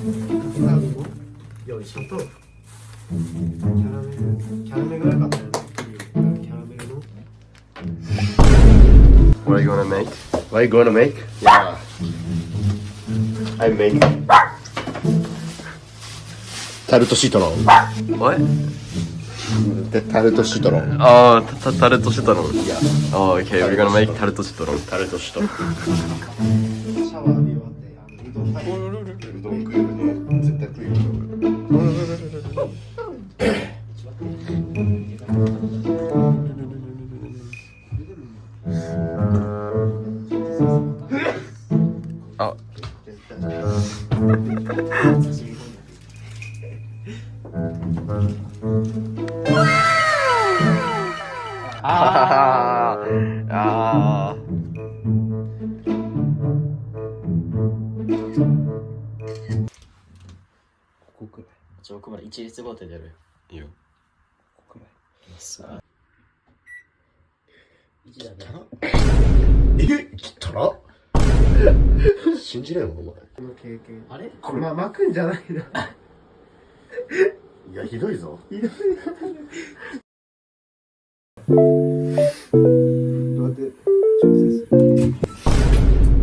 カスタードの用意しとキャラメルが良かったよね。キャラメルの What are you gonna make? What are you gonna make? Yeah. I make タルトシトロン。What? タルトシトロン。ああ、タルトシトロン。Oh, okay, we're gonna make タルトシトロン。タルトシトロン。シャワー浴び終わってうどん入る。うどん食うよね。絶対食うよ。あ。ああ。ここくらい。奥まで一列ごとでやる。いいよ。ここくらい。さあ。1だね。切ったら信じれんわ、お前。この経験。あれこれ巻くんじゃないな。いや、ひどいぞ。ひどいな。待って、調整する。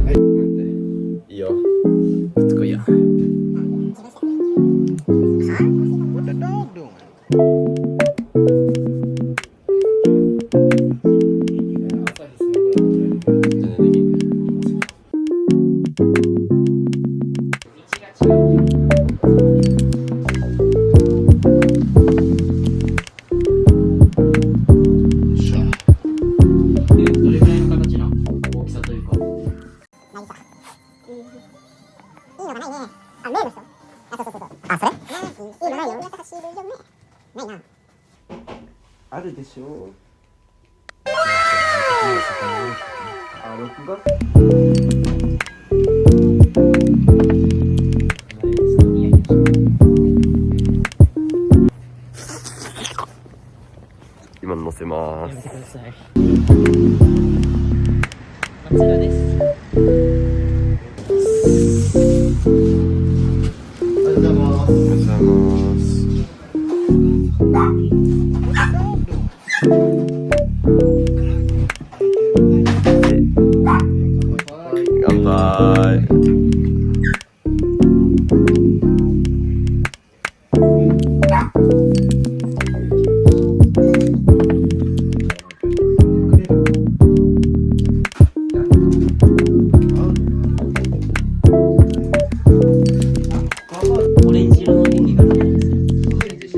はい、待って。いいよ。こっち来いや。What the dog doing? あるでしょう。あ、録画。今乗せまーす。やめてください。こちらです。ありがとうございます。ありがとうございます。乾杯。オレンジ色の液があるんです。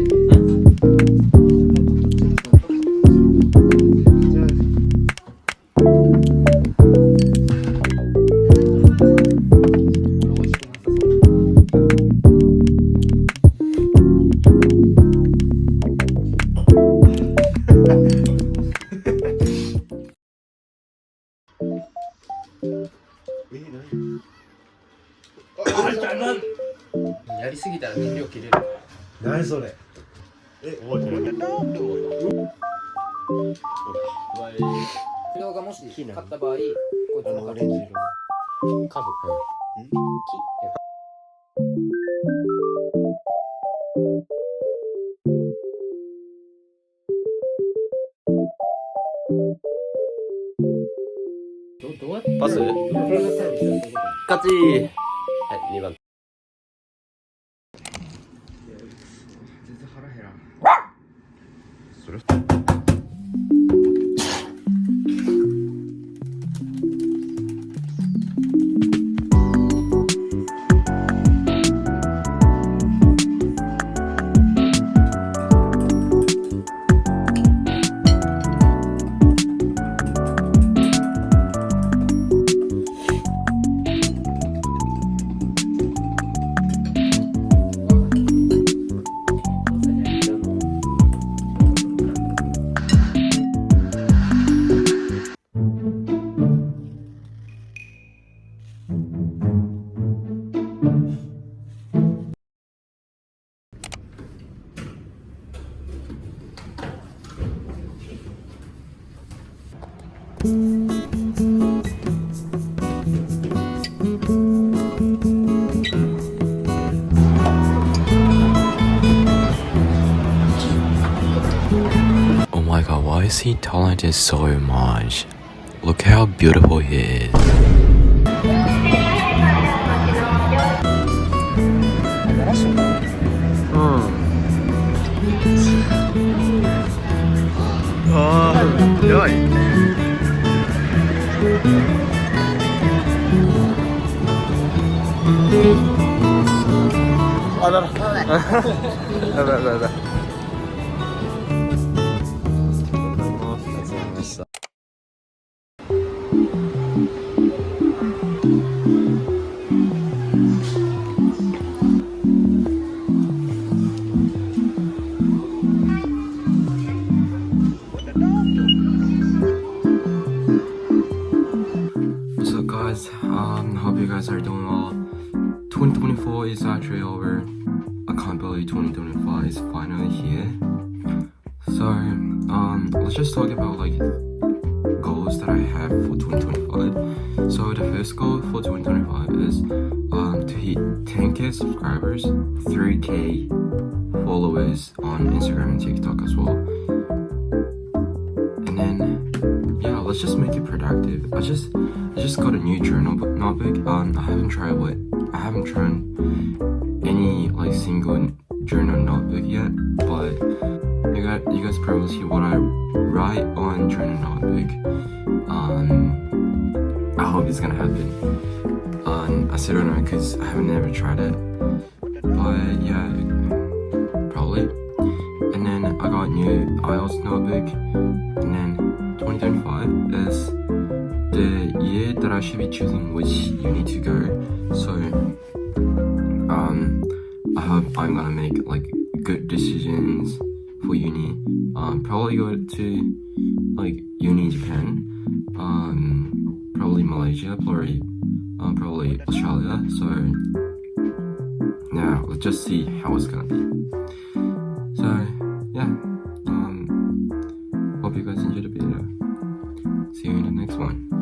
やりすぎたら燃料切れるから。何それ。What the dog doing? 動画もし買った場合、こいつの形色。株。どうやってパスカチー。はい、2番。全然腹減らん。それ see talented so much. Look how beautiful he is. What's up, guys? Hope you guys are doing well. 2024 is actually over. I can't believe 2025 is finally here. So, let's just talk about like goals that I have for 2025. So the first goal for 2025 is to hit 10k subscribers, 3k followers on Instagram and TikTok as well. And then yeah, let's just make it productive. I just got a new journal notebook. I haven't tried any like single journal notebook yet, but you guys probably see what I write on journal notebook. I hope it's gonna happen. I still don't know because I haven't ever tried it, but yeah, probably. And then I got new IELTS notebook, and then 2025 is the year that I should be choosing which uni to go. So I hope I'm gonna make like good decisions for uni. Probably go to like uni in Japan, probably Malaysia, probably Australia. So now let's just see how it's gonna be. So yeah, hope you guys enjoyed the video. See you in the next one.